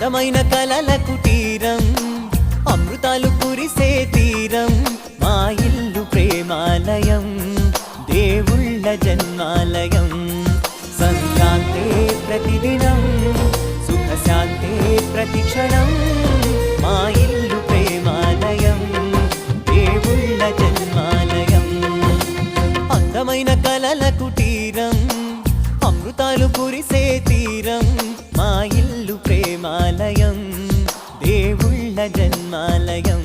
అందమైన కలల కుటీరం అమృతాలు కురిసే తీరం మా ఇల్లు ప్రేమాలయం దేవుళ్ళ జన్మాలయం సంక్రాంతే ప్రతిదినం సుఖశాంతే ప్రతిక్షణం మా ఇల్లు ప్రేమాలయం దేవుళ్ళ జన్మాలయం అందమైన కలల కుటీరం అమృతాలు కురిసే తీరం మా ఇల్లు ప్రేమాలయం దేవుళ్ళ జన్మాలయం